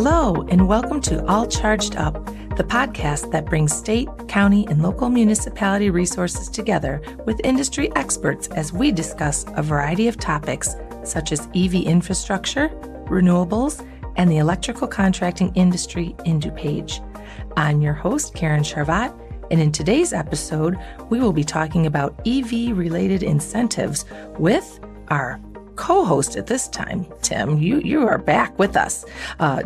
Hello, and welcome to All Charged Up, the podcast that brings state, county, and local municipality resources together with industry experts as we discuss a variety of topics such as EV infrastructure, renewables, and the electrical contracting industry in DuPage. I'm your host, Karyn Charvat, and in today's episode, we will be talking about EV-related incentives with our co-host at this time, Tim. You are back with us.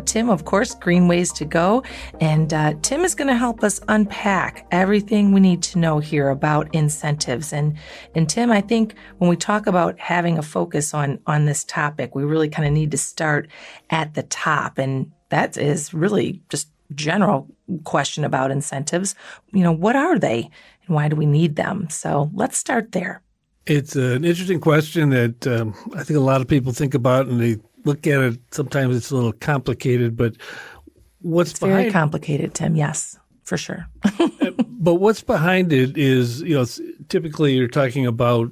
Tim, of course, Green Ways to Go. And Tim is going to help us unpack everything we need to know here about incentives. And Tim, I think when we talk about having a focus on this topic, we really kind of need to start at the top. And that is really just general question about incentives. What are they and why do we need them? So let's start there. It's an interesting question that I think a lot of people think about, and they look at it. Sometimes it's a little complicated, but it's very complicated, Tim. Yes, for sure. But what's behind it is, typically you're talking about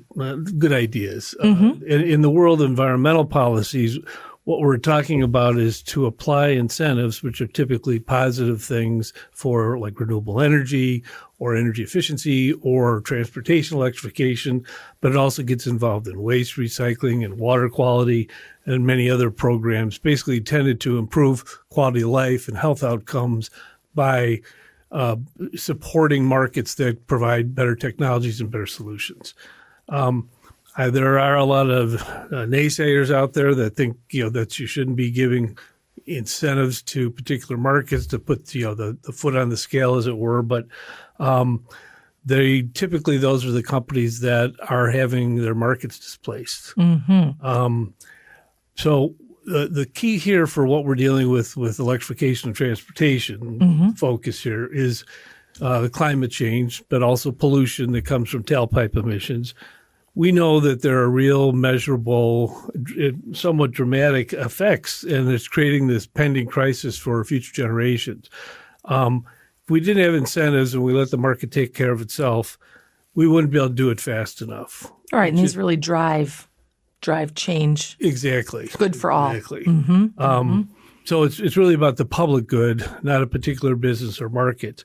good ideas. In the world of environmental policies, what we're talking about is to apply incentives, which are typically positive things for like renewable energy or energy efficiency or transportation electrification, but it also gets involved in waste recycling and water quality and many other programs, basically intended to improve quality of life and health outcomes by supporting markets that provide better technologies and better solutions. There are a lot of naysayers out there that think, that you shouldn't be giving incentives to particular markets to put, the foot on the scale, as it were. But those are the companies that are having their markets displaced. So the key here for what we're dealing with electrification of transportation focus here is the climate change, but also pollution that comes from tailpipe emissions. We know that there are real, measurable, somewhat dramatic effects, and it's creating this pending crisis for future generations. If we didn't have incentives and we let the market take care of itself, we wouldn't be able to do it fast enough. All right, and these really drive change. Exactly. Good for all. Exactly. So it's really about the public good, not a particular business or market.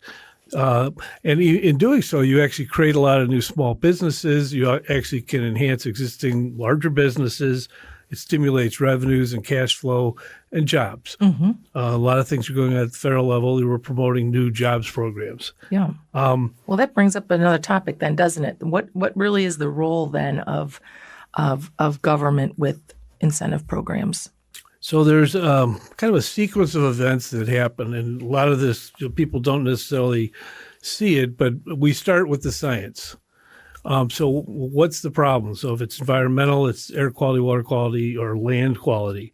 And in doing so, you actually create a lot of new small businesses. You actually can enhance existing larger businesses. It stimulates revenues and cash flow and jobs. A lot of things are going on at the federal level. We're promoting new jobs programs. Yeah. Well, that brings up another topic then, doesn't it? What really is the role then of government with incentive programs? So there's kind of a sequence of events that happen, and a lot of this people don't necessarily see it, but we start with the science. So what's the problem? So if it's environmental, it's air quality, water quality, or land quality.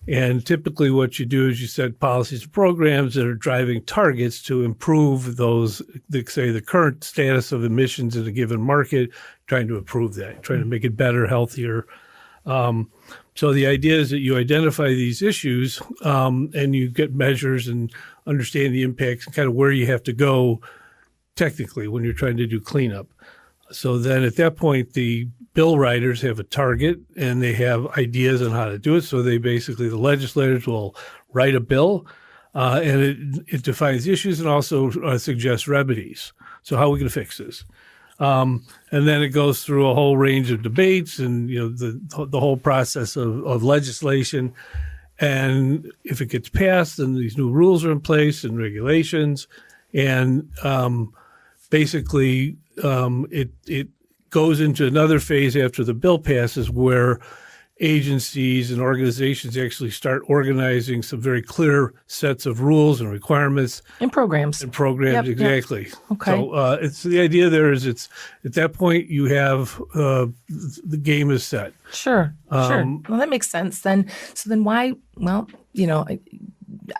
And typically what you do is you set policies and programs that are driving targets to improve those, say, the current status of emissions in a given market, trying to improve that, trying to make it better, healthier. So the idea is that you identify these issues and you get measures and understand the impacts and kind of where you have to go technically when you're trying to do cleanup. So then at that point, the bill writers have a target and they have ideas on how to do it. So the legislators will write a bill and it defines the issues and also suggests remedies. So how are we going to fix this? And then it goes through a whole range of debates and, the whole process of legislation. And if it gets passed, then these new rules are in place and regulations. And basically, it goes into another phase after the bill passes where agencies and organizations actually start organizing some very clear sets of rules and requirements. And programs. Yep, exactly. Yep. Okay. So it's the idea there is it's at that point you have the game is set. Sure. Well, that makes sense then. So then why,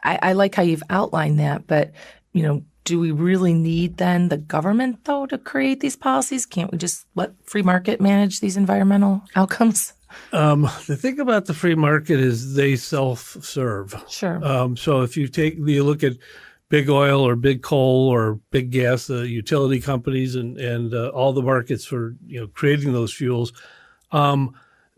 I like how you've outlined that, but, do we really need then the government, though, to create these policies? Can't we just let free market manage these environmental outcomes? The thing about the free market is they self-serve. Sure. So if you look at big oil or big coal or big gas, the utility companies and all the markets for creating those fuels,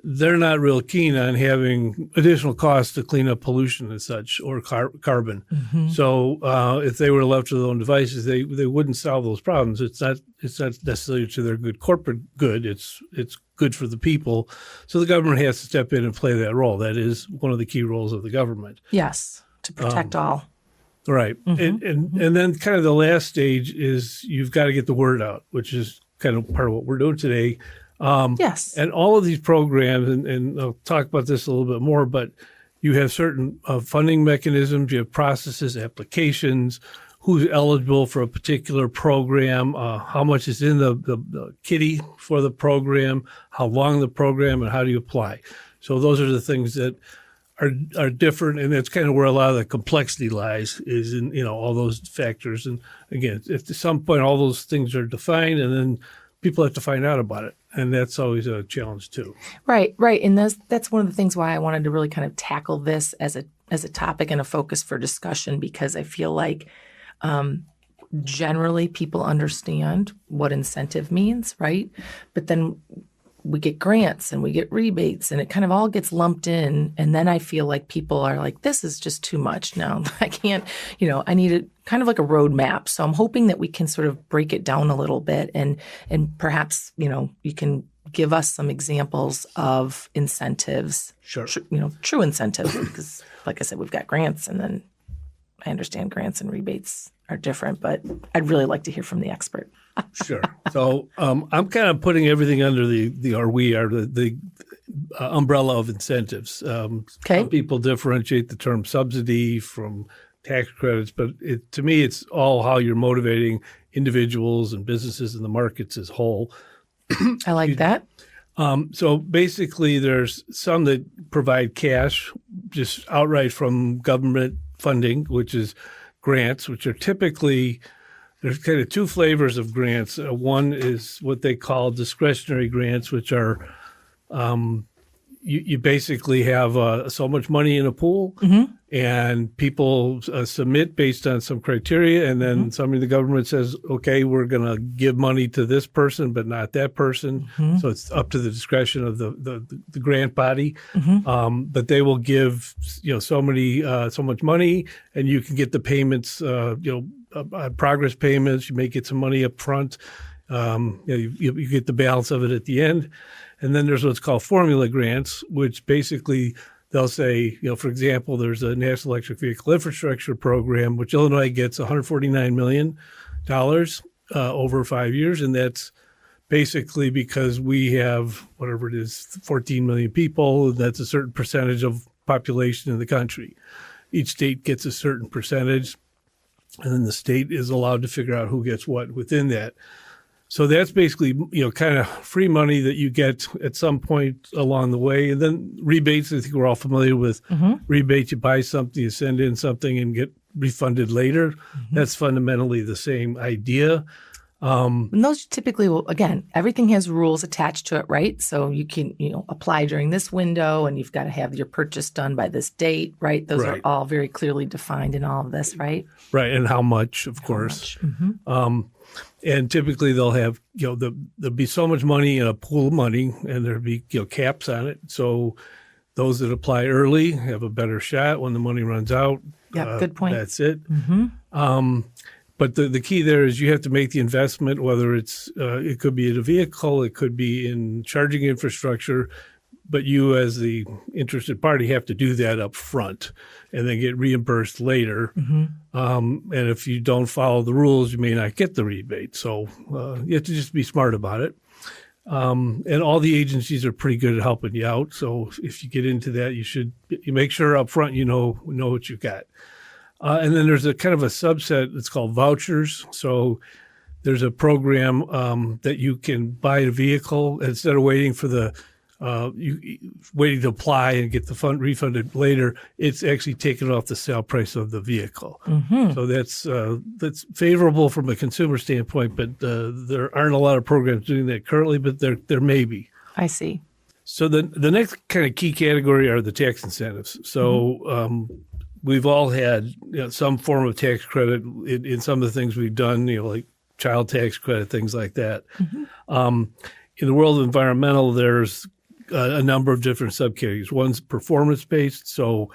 they're not real keen on having additional costs to clean up pollution and such, or carbon. So if they were left to their own devices, they wouldn't solve those problems. It's not necessarily to their good corporate good. It's good for the people. So the government has to step in and play that role. That is one of the key roles of the government. Yes, to protect all. Right. And then kind of the last stage is you've got to get the word out, which is kind of part of what we're doing today. Yes. And all of these programs, and I'll talk about this a little bit more, but you have certain funding mechanisms, you have processes, applications, who's eligible for a particular program, how much is in the kitty for the program, how long the program, and how do you apply. So those are the things that are different, and that's kind of where a lot of the complexity lies, is in all those factors. And again, if at some point all those things are defined, and then people have to find out about it, and that's always a challenge too. Right, and that's one of the things why I wanted to really kind of tackle this as a topic and a focus for discussion, because I feel like generally people understand what incentive means, right? But then we get grants and we get rebates, and it kind of all gets lumped in. And then I feel like people are like, this is just too much now. I can't, I need it kind of like a roadmap. So I'm hoping that we can sort of break it down a little bit, and perhaps, you can give us some examples of incentives. Sure. True incentives, because like I said, we've got grants, and then I understand grants and rebates are different, but I'd really like to hear from the expert. Sure. So I'm kind of putting everything under the umbrella of incentives. Okay. Some people differentiate the term subsidy from tax credits, but to me, it's all how you're motivating individuals and businesses and the markets as whole. I like that. So basically, there's some that provide cash just outright from government funding, which is grants, which are typically, there's kind of two flavors of grants. One is what they call discretionary grants, which are you basically have so much money in a pool, and people submit based on some criteria, and then somebody in the government says, okay, we're going to give money to this person, but not that person. So it's up to the discretion of the grant body. But they will give so much money, and you can get the payments, progress payments. You may get some money up front. You get the balance of it at the end. And then there's what's called formula grants, which basically they'll say, for example, there's a National Electric Vehicle Infrastructure Program, which Illinois gets $149 million over 5 years. And that's basically because we have, whatever it is, 14 million people. That's a certain percentage of population in the country. Each state gets a certain percentage, and then the state is allowed to figure out who gets what within that. So that's basically, kind of free money that you get at some point along the way. And then rebates, I think we're all familiar with rebates. You buy something, you send in something and get refunded later. That's fundamentally the same idea. And those typically will, again, everything has rules attached to it, right? So you can, apply during this window, and you've got to have your purchase done by this date, right? Those are all very clearly defined in all of this, right? Right, and how much, of course. And typically they'll have, there'll be so much money in a pool of money, and there'll be, caps on it. So those that apply early have a better shot. When the money runs out, good point. That's it. But the key there is you have to make the investment, whether it could be in a vehicle, it could be in charging infrastructure, but you as the interested party have to do that up front and then get reimbursed later. And if you don't follow the rules, you may not get the rebate. So you have to just be smart about it. And all the agencies are pretty good at helping you out. So if you get into that, you make sure up front you know what you've got. And then there's a kind of a subset that's called vouchers. So there's a program that you can buy a vehicle instead of waiting for waiting to apply and get the fund refunded later. It's actually taken off the sale price of the vehicle. So that's favorable from a consumer standpoint, but there aren't a lot of programs doing that currently, but there may be. I see. So the next kind of key category are the tax incentives. So we've all had some form of tax credit in some of the things we've done, like child tax credit, things like that. In the world of environmental, there's a number of different subcategories. One's performance-based, so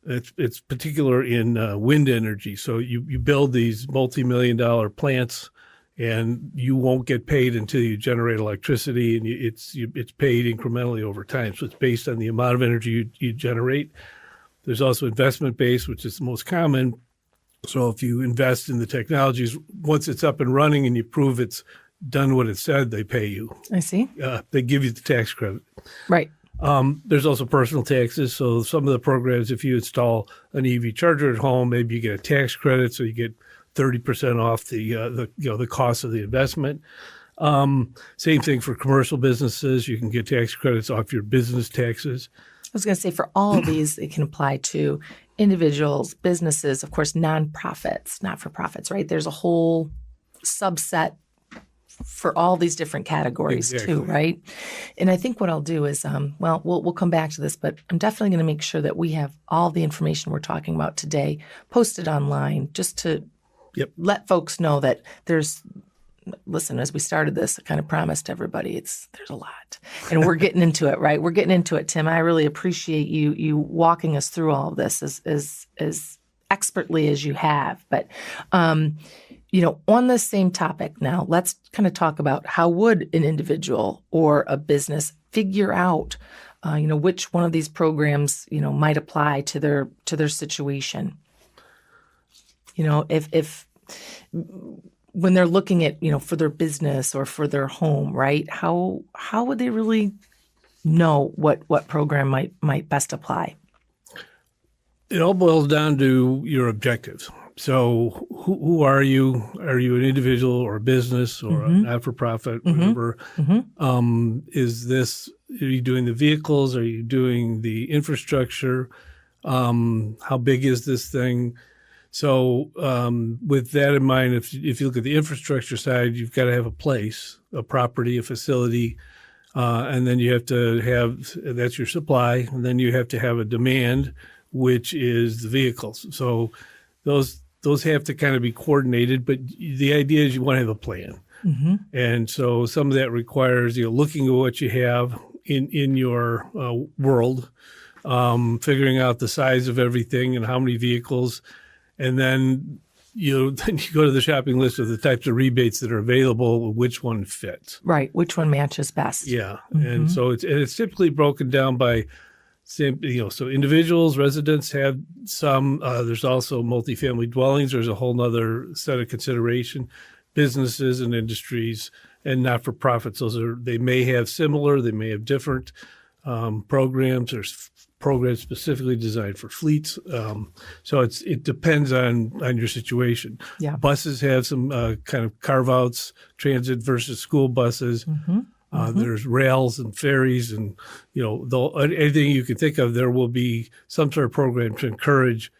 it's particular in wind energy. So you build these multi-million-dollar plants, and you won't get paid until you generate electricity, and it's paid incrementally over time. So it's based on the amount of energy you generate. There's also investment-based, which is the most common. So if you invest in the technologies, once it's up and running and you prove it's done what it said, they pay you. I see. They give you the tax credit. Right. There's also personal taxes. So some of the programs, if you install an EV charger at home, maybe you get a tax credit, so you get 30% off the cost of the investment. Same thing for commercial businesses. You can get tax credits off your business taxes. I was going to say, for all of these, it can apply to individuals, businesses, of course, nonprofits, not-for-profits, right? There's a whole subset for all these different categories too, right? And I think what I'll do is, we'll come back to this, but I'm definitely going to make sure that we have all the information we're talking about today posted online, just to let folks know that listen, as we started this, I kind of promised everybody there's a lot, and we're getting into it, right? We're getting into it, Tim. I really appreciate you walking us through all of this as expertly as you have. But, on the same topic now, let's kind of talk about how would an individual or a business figure out, which one of these programs, might apply to their situation. If when they're looking at, for their business or for their home, right? How would they really know what program might best apply? It all boils down to your objectives. So who are you? Are you an individual or a business or a not-for-profit, whatever? Are you doing the vehicles? Are you doing the infrastructure? How big is this thing? So with that in mind, if you look at the infrastructure side, you've got to have a place, a property, a facility, and then you have to have, that's your supply, and then you have to have a demand, which is the vehicles. So those have to kind of be coordinated, but the idea is you want to have a plan. And so some of that requires, looking at what you have in your world, figuring out the size of everything and how many vehicles. And then you go to the shopping list of the types of rebates that are available, which one fits. Right, which one matches best. Yeah, and so it's typically broken down by, so individuals, residents have some. There's also multifamily dwellings. There's a whole other set of consideration. Businesses and industries and not-for-profits. They may have similar, they may have different programs. There's programs specifically designed for fleets. So it depends on your situation. Yeah. Buses have some kind of carve-outs, transit versus school buses. There's rails and ferries and, anything you can think of, there will be some sort of program to encourage,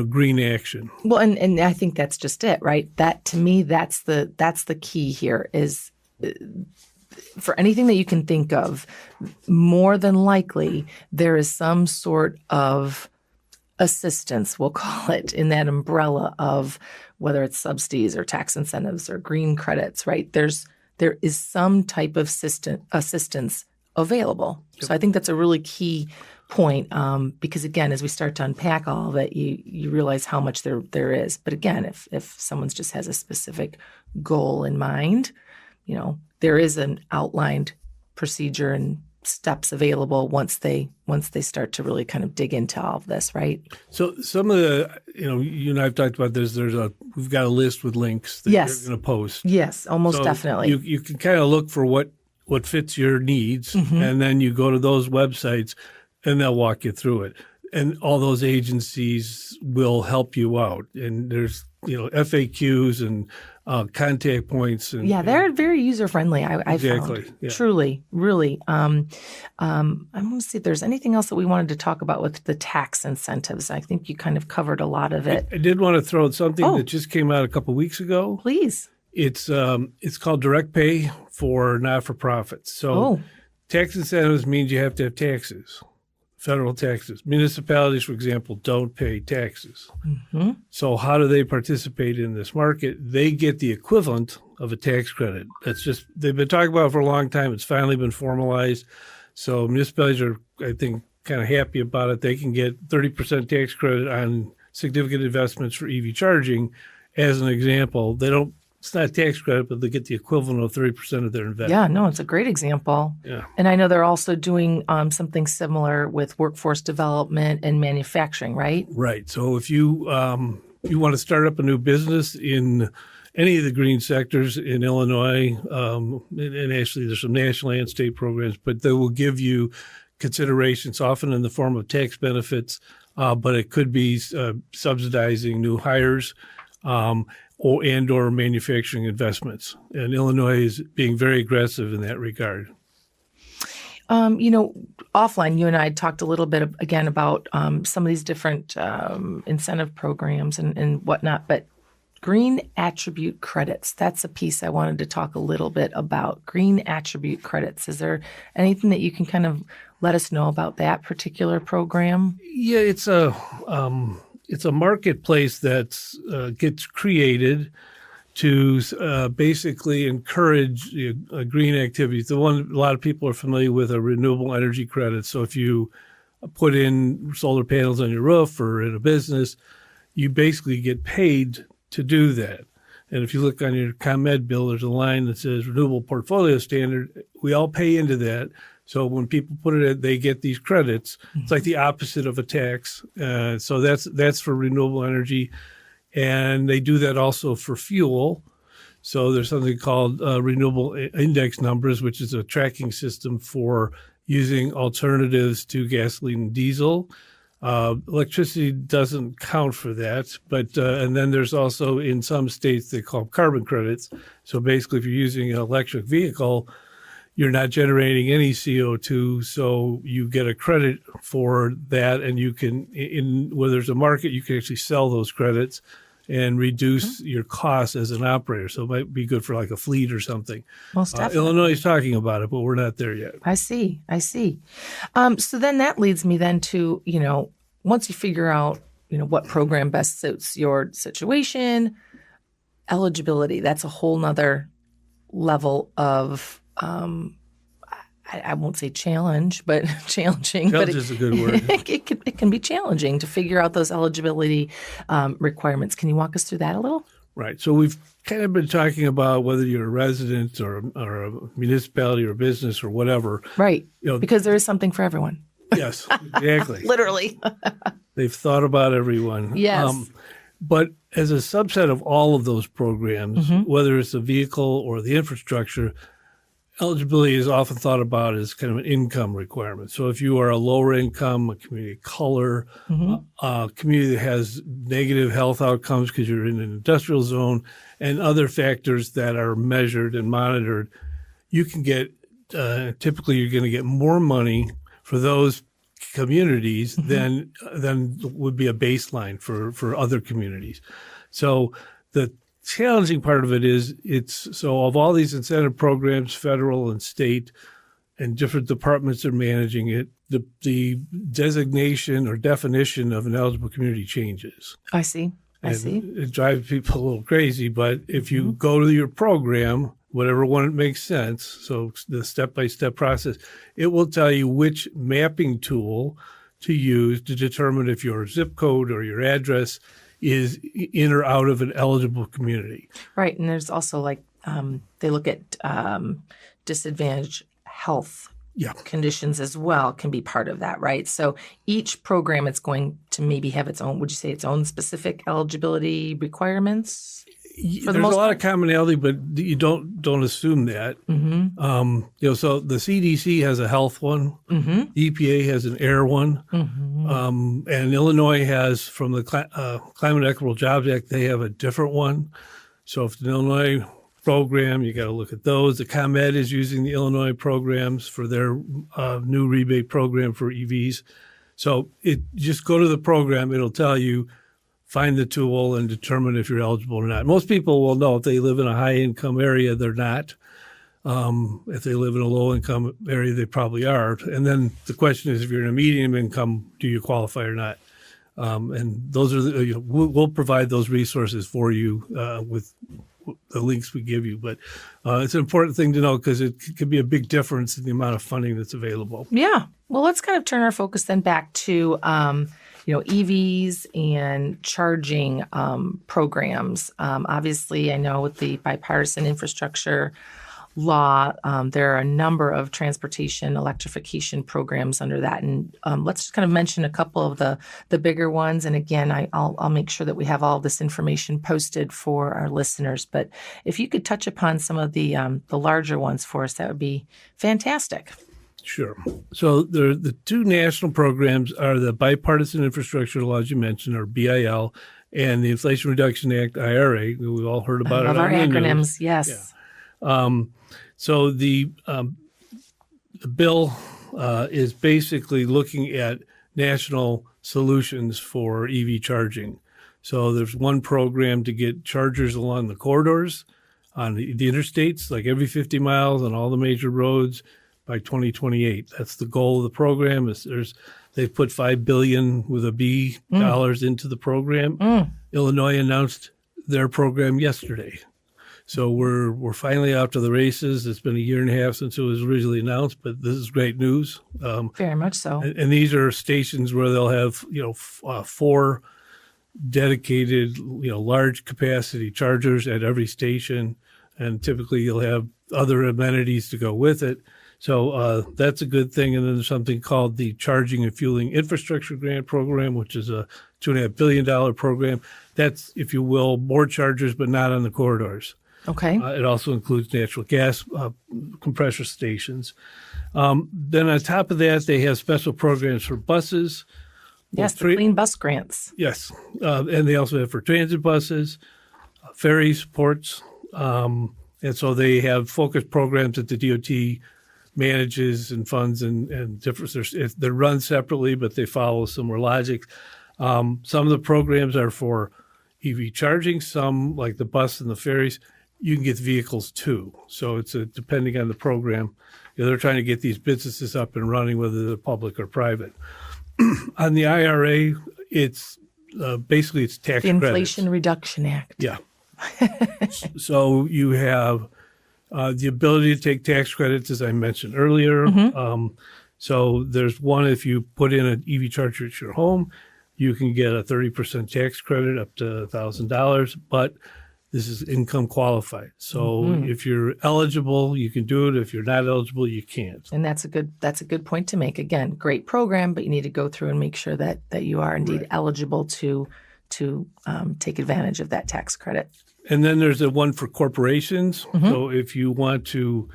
green action. Well, and I think that's just it, right? That, to me, that's the key here is for anything that you can think of, more than likely there is some sort of assistance, we'll call it, in that umbrella of whether it's subsidies or tax incentives or green credits, right? There is some type of assistance available. Yep. So I think that's a really key point because, again, as we start to unpack all of it, you realize how much there is. But again, if someone just has a specific goal in mind, there is an outlined procedure and steps available once they start to really kind of dig into all of this, right? So some of the, you and I have talked about this. We've got a list with links that you're going to post. Yes, almost definitely. You can kind of look for what fits your needs, and then you go to those websites, and they'll walk you through it. And all those agencies will help you out. And there's FAQs and contact points. And, they're very user-friendly, I exactly, found. Yeah. Truly, really. I want to see if there's anything else that we wanted to talk about with the tax incentives. I think you kind of covered a lot of it. I did want to throw out something that just came out a couple of weeks ago. Please. It's called direct pay for not-for-profits. So tax incentives means you have to have taxes. Federal taxes. Municipalities, for example, don't pay taxes. So how do they participate in this market? They get the equivalent of a tax credit. They've been talking about it for a long time. It's finally been formalized. So municipalities are, I think, kind of happy about it. They can get 30% tax credit on significant investments for EV charging. As an example, it's not a tax credit, but they get the equivalent of 30% of their investment. Yeah, no, it's a great example. Yeah. And I know they're also doing something similar with workforce development and manufacturing, right? Right. So if you want to start up a new business in any of the green sectors in Illinois, and actually there's some national and state programs, but they will give you considerations, often in the form of tax benefits, but it could be subsidizing new hires or manufacturing investments. And Illinois is being very aggressive in that regard. Offline, you and I talked a little bit again about some of these different incentive programs and whatnot, but green attribute credits, that's a piece I wanted to talk a little bit about. Green attribute credits. Is there anything that you can kind of let us know about that particular program? Yeah, it's a marketplace that gets created to basically encourage green activities. The one a lot of people are familiar with are renewable energy credits. So if you put in solar panels on your roof or in a business, you basically get paid to do that. And if you look on your ComEd bill, there's a line that says renewable portfolio standard. We all pay into that. So when people put it in, they get these credits. It's like the opposite of a tax. So that's for renewable energy. And they do that also for fuel. So there's something called renewable index numbers, which is a tracking system for using alternatives to gasoline and diesel. Electricity doesn't count for that, but and then there's also in some states they call carbon credits. So basically, if you're using an electric vehicle, you're not generating any CO2, so you get a credit for that, and you can, where there's a market, you can actually sell those credits and reduce your costs as an operator. So it might be good for like a fleet or something. Most definitely. Illinois is talking about it, but we're not there yet. I see. So then that leads me then to, once you figure out, what program best suits your situation, eligibility, that's a whole nother level of, I won't say challenge, but challenging. Challenge is a good word. It can be challenging to figure out those eligibility requirements. Can you walk us through that a little? Right. So we've kind of been talking about whether you're a resident or a municipality or a business or whatever. Right. Because there is something for everyone. Yes, exactly. Literally. They've thought about everyone. Yes. But as a subset of all of those programs, whether it's the vehicle or the infrastructure, eligibility is often thought about as kind of an income requirement. So if you are a lower income, a community of color, a community that has negative health outcomes because you're in an industrial zone, and other factors that are measured and monitored, you can get, typically you're going to get more money for those communities than would be a baseline for other communities. So the challenging part of it is so of all these incentive programs, federal and state, and different departments are managing it, the designation or definition of an eligible community changes. I see. It drives people a little crazy, but if you go to your program, whatever one makes sense, so the step-by-step process, it will tell you which mapping tool to use to determine if your zip code or your address is in or out of an eligible community. Right. And there's also they look at disadvantaged health conditions as well can be part of that, right? So each program is going to maybe have its own, would you say its own specific eligibility requirements? There's a lot of commonality, but you don't assume that. So the CDC has a health one, EPA has an air one, and Illinois has, from the Climate Equitable Jobs Act, they have a different one. So if it's an Illinois program, you got to look at those. The ComEd is using the Illinois programs for their new rebate program for EVs. So just go to the program; it'll tell you. Find the tool and determine if you're eligible or not. Most people will know if they live in a high-income area, they're not. If they live in a low-income area, they probably are. And then the question is, if you're in a medium income, do you qualify or not? And those are we'll provide those resources for you with the links we give you. But it's an important thing to know because it could be a big difference in the amount of funding that's available. Yeah. Well, let's kind of turn our focus then back to, EVs and charging programs. Obviously, I know with the bipartisan infrastructure law, there are a number of transportation electrification programs under that. And let's just kind of mention a couple of the bigger ones. And again, I'll make sure that we have all this information posted for our listeners. But if you could touch upon some of the larger ones for us, that would be fantastic. Sure. So the two national programs are the Bipartisan Infrastructure Law, as you mentioned, or BIL, and the Inflation Reduction Act, IRA. We've all heard about it. Love our acronyms, yes. Yeah. So the bill is basically looking at national solutions for EV charging. So there's one program to get chargers along the corridors on the interstates, like every 50 miles on all the major roads by 2028. That's the goal of the program. They've put $5 billion with a B dollars into the program. Illinois announced their program yesterday. So we're finally out to the races. It's been a year and a half since it was originally announced, but this is great news. Very much so. And these are stations where they'll have 4 dedicated large capacity chargers at every station, and typically you'll have other amenities to go with it. So that's a good thing. And then there's something called the Charging and Fueling Infrastructure Grant Program, which is a $2.5 billion program. That's, if you will, more chargers, but not on the corridors. Okay. It also includes natural gas compressor stations. Then on top of that, they have special programs for buses. Yes, the clean bus grants. Yes. And they also have for transit buses, ferries, ports. And so they have focused programs that the DOT manages and funds and different. They're run separately, but they follow similar logic. Some of the programs are for EV charging. Some, like the bus and the ferries, you can get vehicles too. So it's depending on the program. They're trying to get these businesses up and running, whether they're public or private. On the IRA, it's basically it's tax the credits. Inflation Reduction Act. Yeah. So you have the ability to take tax credits, as I mentioned earlier. So there's one, if you put in an EV charger at your home, you can get a 30% tax credit up to $1,000, but this is income qualified. So if you're eligible, you can do it. If you're not eligible, you can't. And that's a good point to make. Again, great program, but you need to go through and make sure that you are indeed eligible to take advantage of that tax credit. And then there's a one for corporations. So if you want to,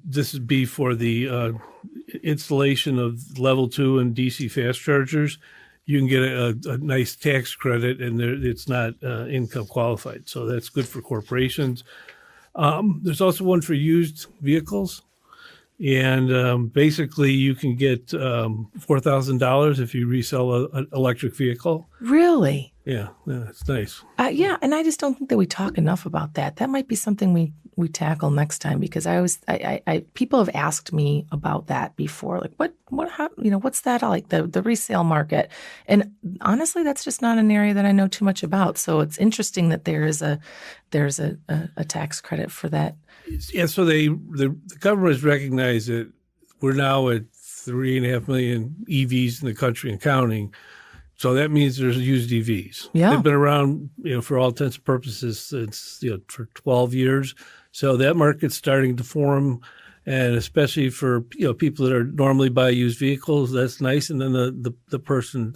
this would be for the installation of level 2 and DC fast chargers. You can get a nice tax credit, and it's not income qualified. So that's good for corporations. There's also one for used vehicles. And basically, you can get $4,000 if you resell an electric vehicle. Really? Yeah, it's nice. Yeah, and I just don't think that we talk enough about that. That might be something we tackle next time, because I people have asked me about that before, like what's that like, the resale market, and honestly, that's just not an area that I know too much about. So it's interesting that there's a tax credit for that. Yeah, so the government has recognized that we're now at 3.5 million EVs in the country and counting. So that means there's used EVs. Yeah. They've been around, for all intents and purposes since, for 12 years. So that market's starting to form, and especially for, people that are normally buy used vehicles, that's nice. And then the person,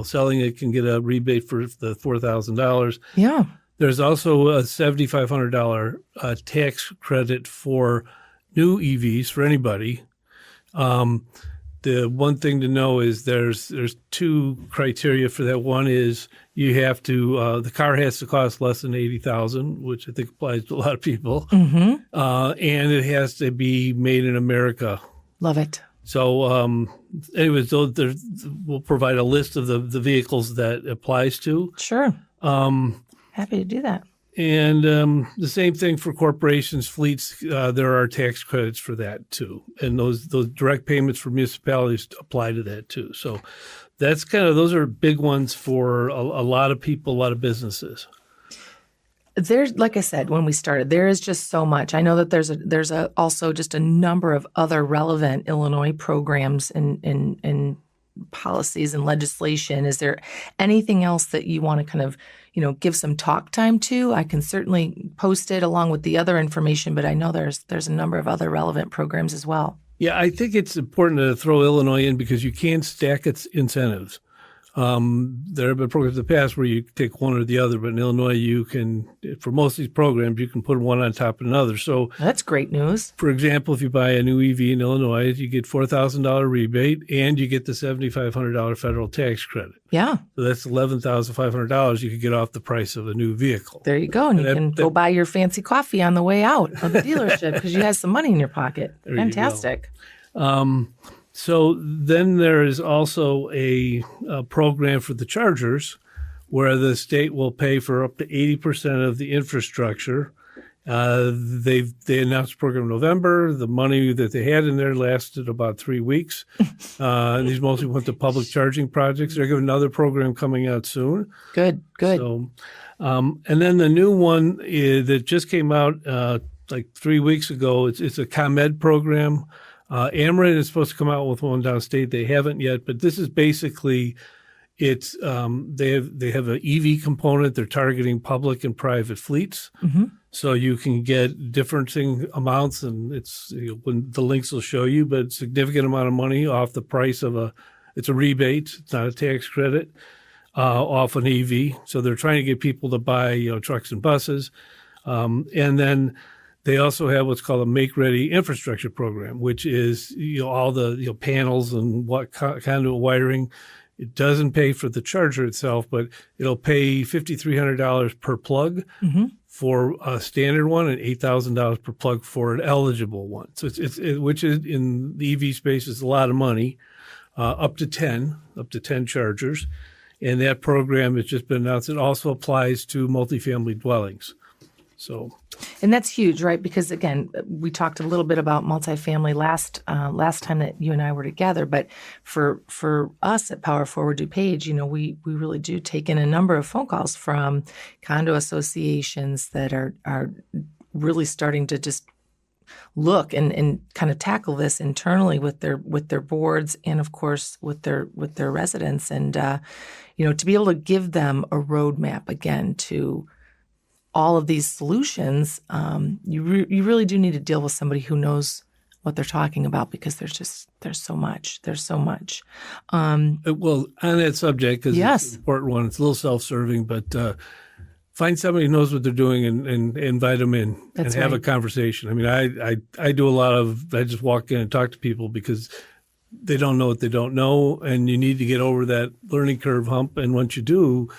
selling it can get a rebate for the $4,000. Yeah. There's also a $7,500 tax credit for new EVs for anybody. The one thing to know is there's 2 criteria for that. One is you have to the car has to cost less than $80,000, which I think applies to a lot of people, and it has to be made in America. Love it. So, anyways, we'll provide a list of the vehicles that applies to. Sure. Happy to do that. And the same thing for corporations, fleets. There are tax credits for that too, and those direct payments for municipalities apply to that too. So that's those are big ones for a lot of people, a lot of businesses. There's, like I said, when we started, there is just so much. I know that there's also just a number of other relevant Illinois programs and policies and legislation. Is there anything else that you want to kind of, give some talk time to? I can certainly post it along with the other information, but I know there's a number of other relevant programs as well. Yeah, I think it's important to throw Illinois in because you can stack its incentives. There have been programs in the past where you take one or the other, but in Illinois, you can, for most of these programs, you can put one on top of another. So that's great news. For example, if you buy a new EV in Illinois, you get $4,000 rebate and you get the $7,500 federal tax credit. Yeah. So that's $11,500 you could get off the price of a new vehicle. There you go. And you can go buy your fancy coffee on the way out of the dealership because you have some money in your pocket. Fantastic. So then there is also a program for the chargers where the state will pay for up to 80% of the infrastructure. They announced the program in November. The money that they had in there lasted about 3 weeks. These mostly went to public charging projects. They're going to have another program coming out soon. Good. So, and then the new one that just came out like 3 weeks ago, it's a ComEd program. Ameren is supposed to come out with one downstate. They haven't yet, but this is basically it's they have an EV component. They're targeting public and private fleets, so you can get differing amounts, and it's when the links will show you, but significant amount of money off the price of it's a rebate. It's not a tax credit off an EV. So they're trying to get people to buy trucks and buses, and then. They also have what's called a make-ready infrastructure program, which is all the panels and what conduit wiring. It doesn't pay for the charger itself, but it'll pay $5,300 per plug for a standard one and $8,000 per plug for an eligible one. So which is in the EV space is a lot of money, up to 10 chargers, and that program has just been announced. It also applies to multifamily dwellings. And that's huge, right? Because again, we talked a little bit about multifamily last time that you and I were together. But for us at Power Forward DuPage, we really do take in a number of phone calls from condo associations that are really starting to just look and kind of tackle this internally with their boards and of course with their residents, and to be able to give them a roadmap again to all of these solutions, you really do need to deal with somebody who knows what they're talking about because there's so much. Well, on that subject, because yes. It's an important one, it's a little self-serving, but find somebody who knows what they're doing and invite them in. That's and have right. a conversation. I mean, I do I just walk in and talk to people because they don't know what they don't know, and you need to get over that learning curve hump. And once you do,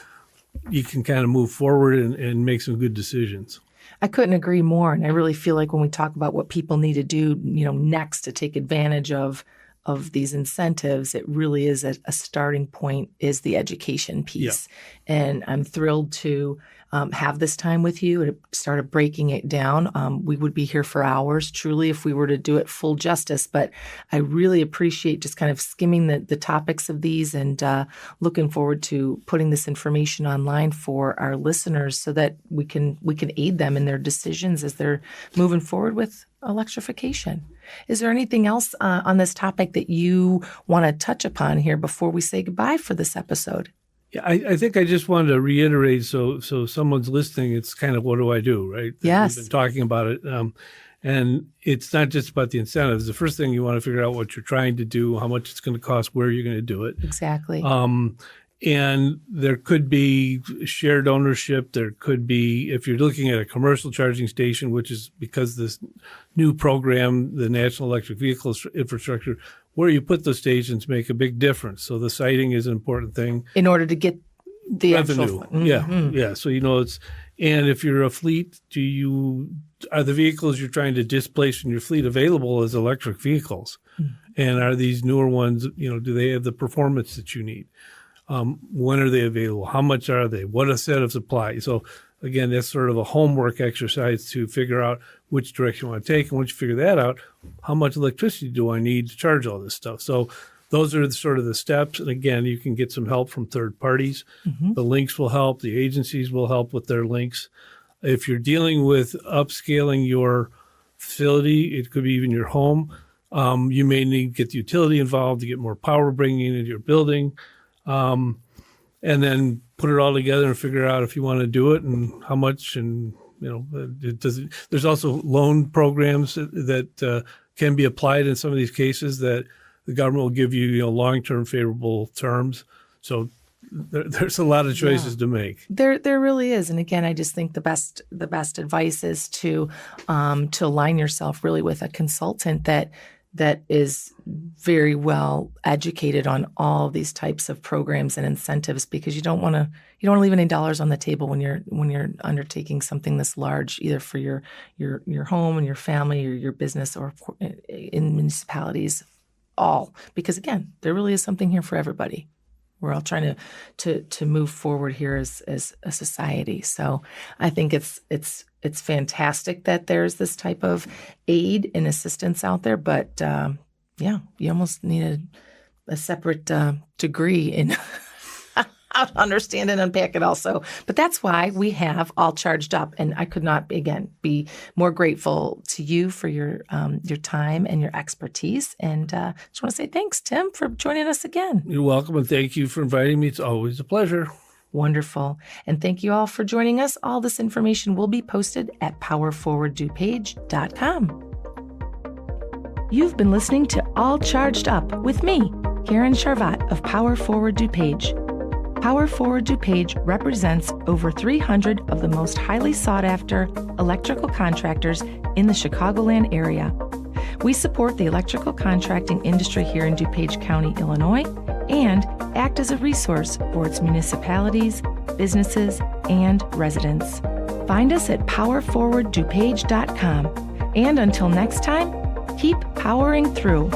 you can kind of move forward and make some good decisions. I couldn't agree more. And I really feel like when we talk about what people need to do, next to take advantage of these incentives, it really is a starting point is the education piece. Yeah. And I'm thrilled to have this time with you and started breaking it down. We would be here for hours, truly, if we were to do it full justice. But I really appreciate just kind of skimming the topics of these and looking forward to putting this information online for our listeners so that we can aid them in their decisions as they're moving forward with electrification. Is there anything else on this topic that you want to touch upon here before we say goodbye for this episode? Yeah, I think I just wanted to reiterate so someone's listening, it's kind of what do I do, right? Yes. We've been talking about it. And it's not just about the incentives. The first thing you want to figure out what you're trying to do, how much it's going to cost, where you're going to do it. Exactly. And there could be shared ownership. There could be, if you're looking at a commercial charging station, which is because this new program, the National Electric Vehicle Infrastructure, where you put those stations make a big difference. So the siting is an important thing. In order to get the revenue. Yeah. So, and if you're a fleet, are the vehicles you're trying to displace from your fleet available as electric vehicles? Mm-hmm. And are these newer ones, do they have the performance that you need? When are they available? How much are they? What a set of supply. So again, that's sort of a homework exercise to figure out which direction you want to take. And once you figure that out, how much electricity do I need to charge all this stuff? So those are sort of the steps. And again, you can get some help from third parties. Mm-hmm. The links will help. The agencies will help with their links. If you're dealing with upscaling your facility, it could be even your home. You may need to get the utility involved to get more power bringing into your building, and then put it all together and figure out if you want to do it and how much. And there's also loan programs that can be applied in some of these cases that the government will give you, long-term favorable terms. So there's a lot of choices to make. There really is. And again, I just think the best advice is to align yourself really with a consultant that is very well educated on all these types of programs and incentives, because you don't want to leave any dollars on the table when you're undertaking something this large, either for your home and your family or your business, or in municipalities, because again, there really is something here for everybody. We're all trying to move forward here as a society. So I think it's fantastic that there's this type of aid and assistance out there. But you almost need a separate degree in how to understand and unpack it also. But that's why we have All Charged Up. And I could not, again, be more grateful to you for your time and your expertise. And just want to say thanks, Tim, for joining us again. You're welcome, and thank you for inviting me. It's always a pleasure. Wonderful. And thank you all for joining us. All this information will be posted at powerforwarddupage.com. You've been listening to All Charged Up with me, Karyn Charvat of Power Forward DuPage. Power Forward DuPage represents over 300 of the most highly sought-after electrical contractors in the Chicagoland area. We support the electrical contracting industry here in DuPage County, Illinois, and act as a resource for its municipalities, businesses, and residents. Find us at powerforwarddupage.com. And until next time, keep powering through.